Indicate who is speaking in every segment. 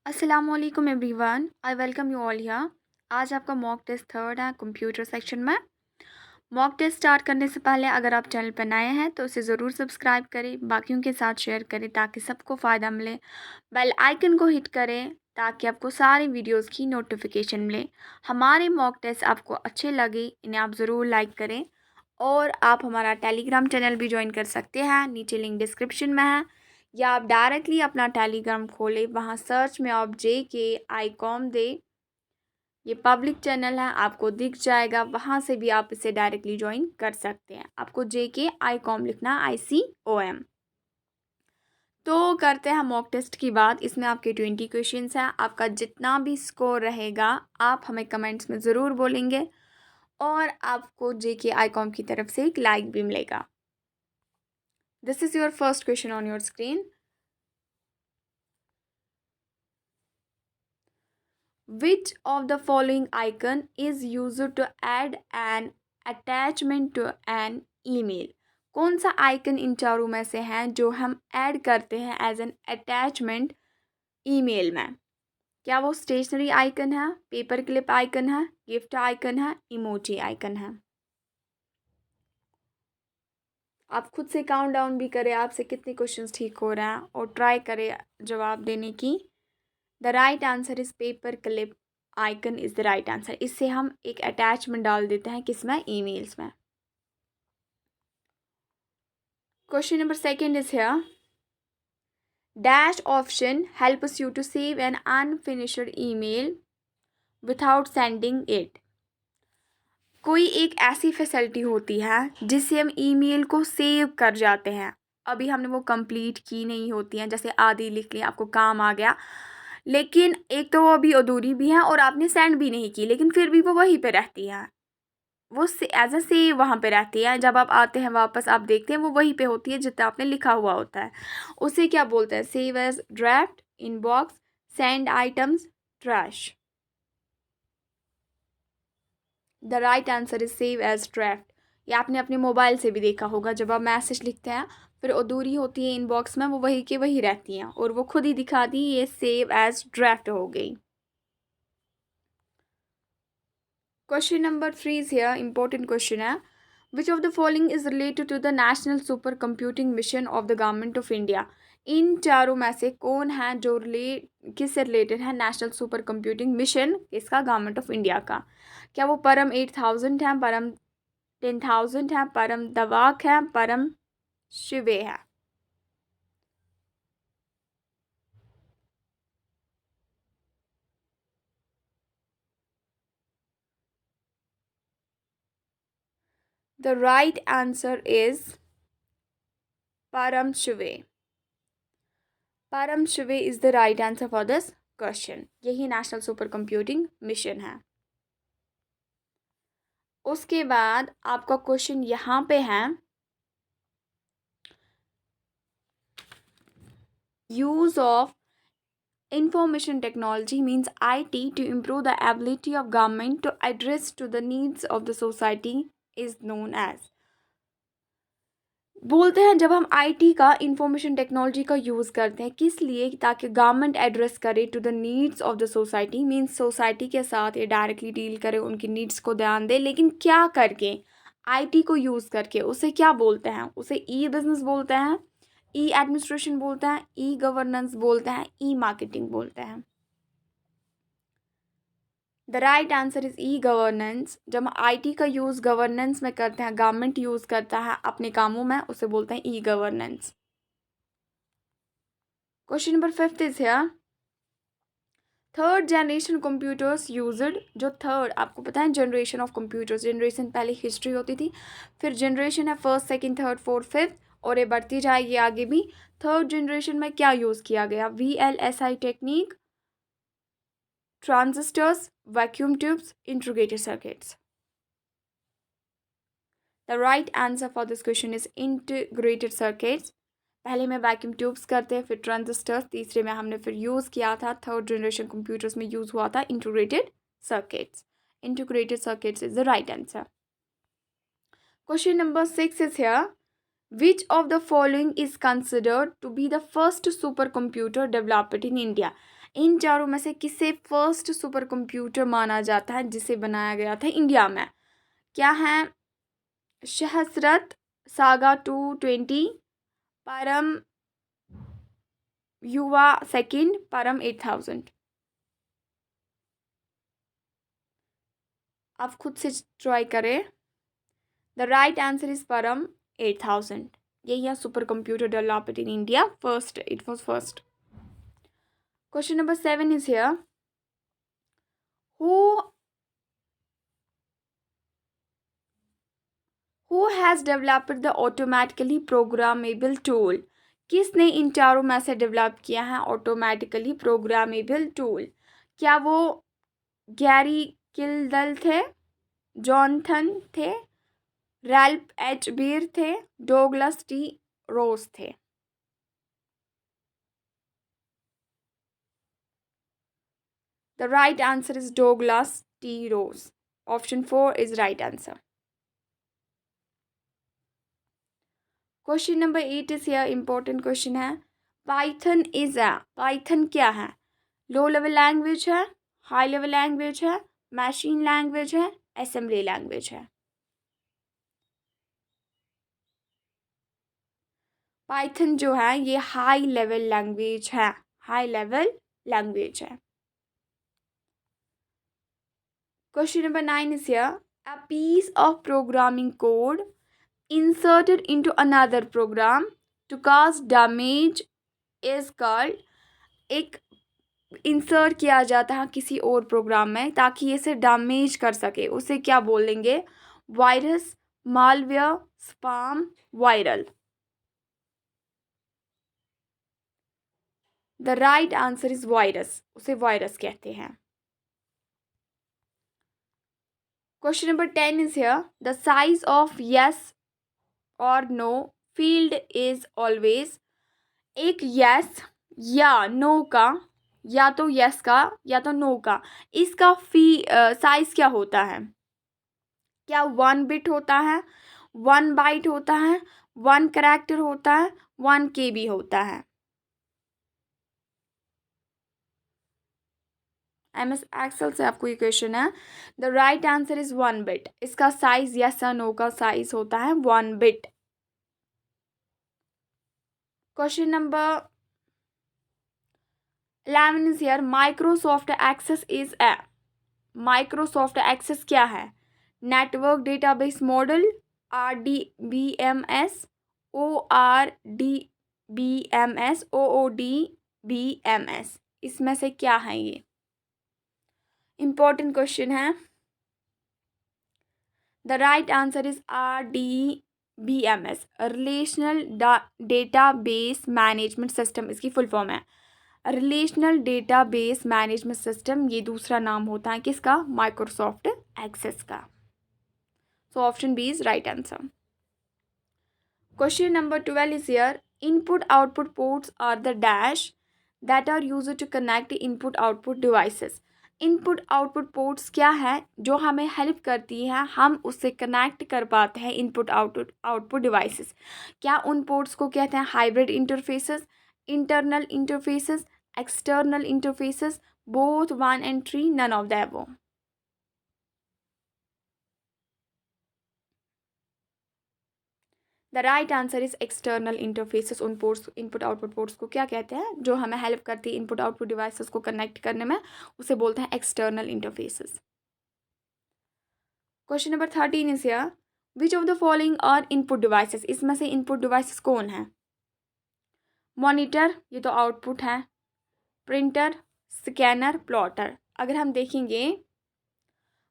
Speaker 1: अस्सलामुअलैकुम everyone, I welcome you all here. आज आपका मॉक टेस्ट थर्ड है कंप्यूटर सेक्शन में। मॉक टेस्ट स्टार्ट करने से पहले अगर आप चैनल पर नए हैं तो उसे ज़रूर सब्सक्राइब करें, बाकियों के साथ शेयर करें ताकि सबको फ़ायदा मिले। बेल आइकन को हिट करें ताकि आपको सारी वीडियोस की नोटिफिकेशन मिले। हमारे मॉक टेस्ट आपको अच्छे लगे, इन्हें आप ज़रूर लाइक करें और आप हमारा टेलीग्राम चैनल भी ज्वाइन कर सकते हैं, नीचे लिंक डिस्क्रिप्शन में है, या आप डायरेक्टली अपना टेलीग्राम खोलें, वहाँ सर्च में आप JK ICOM दे, ये पब्लिक चैनल है, आपको दिख जाएगा, वहाँ से भी आप इसे डायरेक्टली ज्वाइन कर सकते हैं। आपको JK ICOM लिखना, ICOM। तो करते हैं मॉक टेस्ट की बात। इसमें आपके 20 क्वेश्चंस हैं। आपका जितना भी स्कोर रहेगा आप हमें कमेंट्स में ज़रूर बोलेंगे और आपको JK ICOM की तरफ से एक लाइक भी मिलेगा। This is your first question on your screen. Which of the following icon is used to add an attachment to an email? कौन सा आइकन इन चारों में से है जो हम ऐड करते हैं एज एन अटैचमेंट ईमेल में? क्या वो स्टेशनरी आइकन है, पेपर क्लिप आइकन है, गिफ्ट आइकन है, इमोजी आइकन है? आप खुद से काउंट डाउन भी करें आपसे कितने क्वेश्चंस ठीक हो रहे हैं और ट्राई करें जवाब देने की। The right answer is paper clip icon is the right answer. इससे हम एक अटैचमेंट डाल देते हैं किसमें, ईमेल्स में। Question number second is here. Dash option helps you to save an unfinished email without sending it. कोई एक ऐसी फैसिलिटी होती है जिससे हम ईमेल को सेव कर जाते हैं, अभी हमने वो कंप्लीट की नहीं होती हैं, जैसे आधी लिख लिया, आपको काम आ गया, लेकिन एक तो वो अभी अधूरी भी है और आपने सेंड भी नहीं की, लेकिन फिर भी वो वहीं पे रहती है, वो एज अ सेव वहाँ पे रहती है। जब आप आते हैं वापस आप देखते हैं वो वहीं पे होती है जितना आपने लिखा हुआ होता है। उसे क्या बोलते हैं? Save as draft, inbox, send items, trash. The right answer is save as draft. ये आपने अपने मोबाइल से भी देखा होगा, जब आप मैसेज लिखते हैं फिर अधूरी होती है इनबॉक्स में, वो वही के वही रहती हैं और वो खुद ही दिखाती है, ये सेव एज ड्राफ्ट हो गई। Question number 3 is here, important question है। Which of the following is related to the national super computing mission of the government of India? इन चारों में से कौन है जो किससे रिलेटेड है? नेशनल सुपर कंप्यूटिंग मिशन किसका? गवर्नमेंट ऑफ इंडिया का। क्या वो परम 8000 है, परम 10,000 है, परम दवाक है, परम शिवे है? द राइट आंसर इज परम शिवे। परम शिवे is the right answer for this question. यही नेशनल सुपर कंप्यूटिंग मिशन है। उसके बाद आपका क्वेश्चन यहाँ पे है, use of information technology means IT to improve the ability of government to address to the needs of the society is known as। बोलते हैं जब हम आईटी का, इंफॉर्मेशन टेक्नोलॉजी का यूज़ करते हैं किस लिए? ताकि गवर्नमेंट एड्रेस करे to the needs of the society, means society के साथ ये डायरेक्टली डील करे, उनकी नीड्स को ध्यान दे, लेकिन क्या करके? आईटी को यूज़ करके। उसे क्या बोलते हैं? उसे ई बिजनेस बोलते हैं, ई एडमिनिस्ट्रेशन बोलते हैं, ई गवर्नेंस बोलते हैं, ई मार्केटिंग बोलते हैं। The right answer is e governance. जब हम आईटी का यूज़ गवर्नेंस में करते हैं, गवर्नमेंट यूज़ करता है अपने कामों में, उसे बोलते हैं e governance. Question number 5 is here. Third generation computers used. जो थर्ड, आपको पता है जनरेशन ऑफ कंप्यूटर्स, जनरेशन पहले हिस्ट्री होती थी, फिर जनरेशन है first, second, third, fourth, fifth, और ये बढ़ती जाएगी आगे भी। थर्ड जनरेशन में क्या यूज़ किया गया? VLSI technique, transistors, vacuum tubes, integrated circuits. The right answer for this question is integrated circuits. पहले में वैक्यूम ट्यूब्स करते हैं, फिर ट्रांजिस्टर्स, तीसरे में हमने फिर यूज़ किया था, थर्ड जनरेशन कंप्यूटर्स में यूज़ हुआ था integrated circuits. Integrated circuits is the right answer. Question number 6 is here. Which of the following is considered to be the first supercomputer developed in India? इन चारों में से किसे first super computer माना जाता है जिसे बनाया गया था इंडिया में? क्या है? सहस्रत, सागा 220, परम युवा सेकंड, परम 8000। आप खुद से ट्राई करें। द राइट आंसर इज परम 8000। यही है super computer developed in India first, it was first. Question number 7 is here. Who has developed the automatically programmable tool? किसने इन चारों में से डेवलप किया है ऑटोमेटिकली प्रोग्रामेबल टूल? क्या वो गैरी किल्डल थे, जॉनथन थे, रैल्फ एच बीर थे, डोगलस टी रोज थे? The right answer is Douglas T. Rose. Option 4 is right answer. Question number 8 is here. Important question है. Python is a. Python क्या है? Low level language है, high level language है, machine language है, assembly language है? Python जो है ये high level language है. High level language है. Question number 9 is here. A piece of programming code inserted into another program to cause damage is called. एक insert किया जाता है किसी और प्रोग्राम में ताकि ये इसे डैमेज कर सके, उसे क्या बोलेंगे? Virus, malware, spam, viral? The right answer is virus. उसे वायरस कहते हैं. Question number 10 is here. The size of yes और नो फील्ड इज ऑलवेज. एक यस या नो का, या तो यस का या तो नो का, इसका साइज क्या होता है? क्या 1 बिट होता है, 1 बाइट होता है, 1 कैरेक्टर होता है, 1 KB होता है? MS एक्सेल से आपको ये क्वेश्चन है. The right answer is 1 bit. इसका साइज यस या नो का साइज होता है 1 bit. Question number 11 is here. Microsoft Access is a. Microsoft Access क्या है? Network database model, RDBMS, ORDBMS, OODBMS? इसमें से क्या है ये? इंपॉर्टेंट क्वेश्चन है. The right answer is RDBMS, relational database management system इसकी फुल फॉर्म है. रिलेशनल डेटाबेस मैनेजमेंट सिस्टम ये दूसरा नाम होता है किसका? माइक्रोसॉफ्ट एक्सेस का. So option B is right answer. Question number 12 is here. Input output ports are the dash that are used to connect input output devices. Input output ports क्या है जो हमें हेल्प करती है, हम उससे कनेक्ट कर पाते हैं इनपुट आउटपुट डिवाइसेस? क्या उन पोर्ट्स को कहते हैं hybrid interfaces, internal interfaces, external interfaces, both 1 and 3, none of the above? The right answer is external interfaces. उन पोर्ट्स, इनपुट आउटपुट पोर्ट्स को क्या कहते हैं जो हमें हेल्प करती है इनपुट आउटपुट डिवाइसेस को कनेक्ट करने में? उसे बोलते हैं external interfaces. Question number 13 is here. Which of the following are input devices? इसमें से इनपुट डिवाइसेस कौन है? मॉनिटर, ये तो आउटपुट है. Printer, scanner, plotter. अगर हम देखेंगे,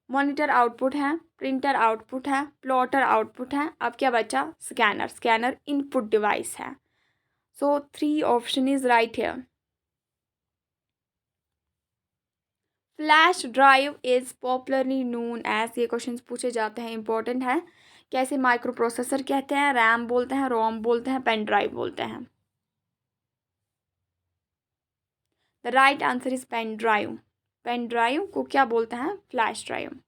Speaker 1: मॉनिटर आउटपुट है, प्रिंटर आउटपुट है, प्लॉटर आउटपुट है. अब क्या बचा? स्कैनर. स्कैनर इनपुट डिवाइस है. So 3 option is right here. Flash drive is popularly known as. ये क्वेश्चन पूछे जाते हैं, इंपॉर्टेंट है. कैसे? माइक्रो प्रोसेसर कहते हैं, रैम बोलते हैं, रोम बोलते हैं, पेन ड्राइव बोलते हैं? The right answer is pen drive. Pen drive को क्या बोलते हैं? Flash drive.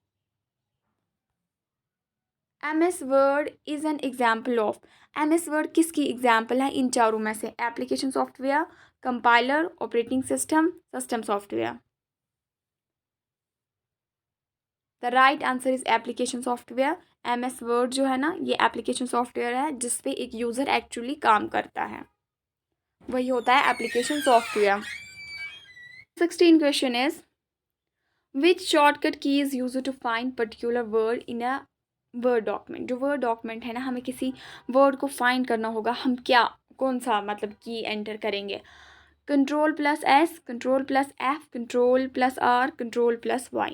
Speaker 1: MS word is an example of. MS word किसकी एग्जाम्पल है इन चारों में से? Application software, compiler, operating system, system software. The right answer is application software. MS word जो है ना, ये एप्लीकेशन सॉफ्टवेयर है जिस पे एक यूज़र एक्चुअली काम करता है, वही होता है application software. 16 question is which shortcut key is use to find particular word in a word document. जो वर्ड डॉक्यूमेंट है ना, हमें किसी वर्ड को फाइंड करना होगा, हम क्या कौन सा मतलब की एंटर करेंगे। Ctrl+S, Ctrl+F, Ctrl+R, Ctrl+Y।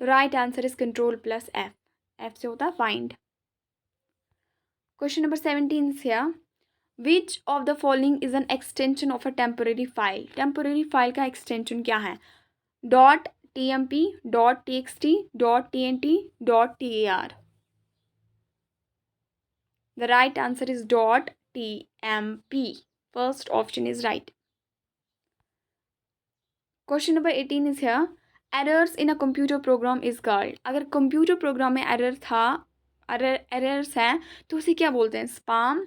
Speaker 1: The right answer is Ctrl+F. F से होता है find. Question number 17 is here. Which of the following is an extension of a temporary file? Temporary file का extension क्या है? .tmp, .txt, .tnt, .tar. The right answer is .tmp. First option is right. Question number 18 is here. Errors in a computer program is called. अगर computer program में errors हैं तो उसे क्या बोलते हैं? Spam,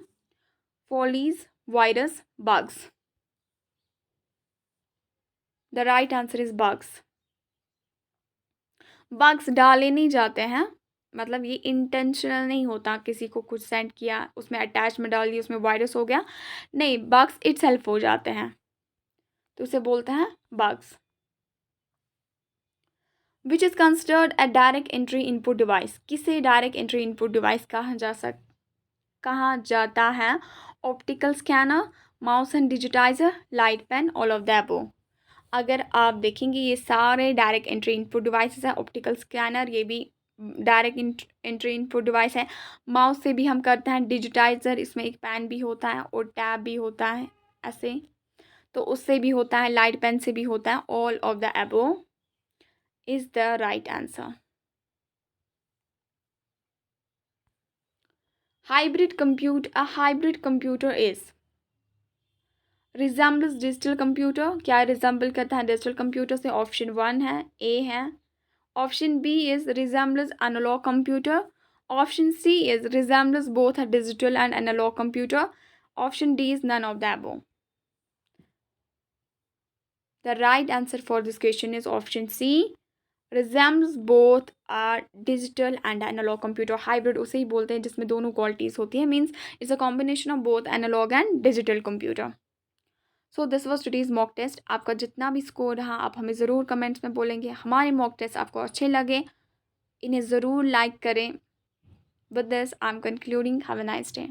Speaker 1: follies, virus, bugs. The right answer is bugs. Bugs डाले नहीं जाते हैं, मतलब ये इंटेंशनल नहीं होता, किसी को कुछ सेंड किया, उसमें अटैचमेंट डाल दी, उसमें वायरस हो गया, नहीं, बग्स इटसेल्फ हो जाते हैं, तो उसे बोलते हैं bugs. Which is considered a direct entry input device. किसे डायरेक्ट एंट्री इनपुट डिवाइस कहा जाता है? Optical scanner, mouse and digitizer, light pen, all of the above. अगर आप देखेंगे ये सारे डायरेक्ट एंट्री इनपुट डिवाइसेस है। ऑप्टिकल स्कैनर ये भी डायरेक्ट एंट्री इनपुट डिवाइस है। माउस से भी हम करते हैं, डिजिटाइजर इसमें एक पेन भी होता है और टैब भी होता है ऐसे, तो उससे भी होता है, लाइट पेन से भी होता है। All of the above is the right answer. A hybrid computer is resembles digital computer। क्या रिजेंबल करता है डिजिटल कंप्यूटर से? ऑप्शन 1 है, ए है। Option B is resembles analog computer। Option C is resembles both a digital and analog computer। Option D is none of the above। The right answer for this question is option C, resembles both are digital and analog computer। hybrid उसे ही बोलते हैं जिसमें दोनों qualities होती है, means it's a combination of both analog and digital computer. So this was today's mock test. आपका जितना भी स्कोर रहा आप हमें ज़रूर कमेंट्स में बोलेंगे। हमारे मॉक टेस्ट आपको अच्छे लगे, इन्हें ज़रूर लाइक करें। With this I am concluding, have a nice day.